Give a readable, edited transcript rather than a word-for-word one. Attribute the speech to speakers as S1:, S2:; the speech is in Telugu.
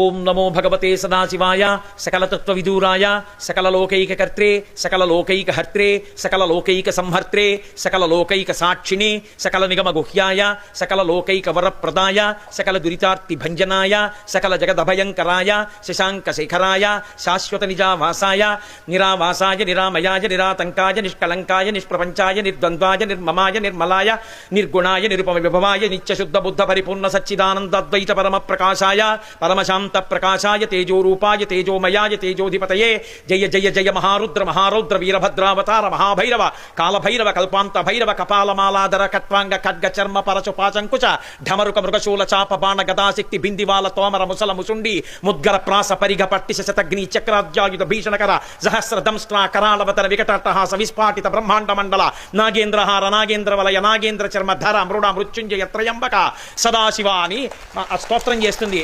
S1: ఓం నమో భగవతే సదాశివాయ సకలతత్వవిదూరాయ సకలలోకైకకర్త్రే సకలలోకైకహర్త్రే సకలలోకైక సంహర్త్రే సకలలోకైక సాక్షిణే సకల నిగమ గుహ్యాయ సకలలోకైకవరప్రదాయ సకల దురితార్తిభంజనాయ సకల జగదభయంకరాయ శశాంకశేఖరాయ శాశ్వత నిజావాసాయ నిరావాసాయ నిరామయాయ నిరాతంకాయ నిష్కలంకాయ నిష్ప్రపంచాయ నిర్ద్వంద్వాయ నిర్మమాయ నిర్మలాయ నిర్గుణాయ నిరుపమ విభవాయ నిత్యశుద్ధ బుద్ధ పరిపూర్ణ సచ్చిదానందద్వైత పరమ ప్రకాశాయ పరమశాంత ప్రకాశాయ తేజోరూపాయ తేజోమయాయ తేజోధిపతయే జయ జయ జయ మహారుద్ర మహారౌద్ర వీరభద్రావతార మహాభైరవ కాలభైరవ కల్పాంత భైరవ కపాలమాలాధర కట్వాంగ ఖడ్గ చర్మ పరశుపాచంకుశ ఢమరుక మృగశూల చాప బాణ గదాశక్తి బిందివాల తోమర ముసల ముసుండి ముద్గర ప్రాస పరిగ పట్టిశ శతగ్ని చక్రాధ్యాయుధ భీషణకర సహస్ర దంస్ట్రా కరాళవతర వికటట్టహాస విస్ఫాటిత బ్రహ్మాండ మండల నాగేంద్రహార నాగేంద్ర వలయ నాగేంద్ర చర్మ ధర మృడ మృత్యుంజయ త్రయంబక సదాశివ అని స్తోత్రం చేస్తుంది.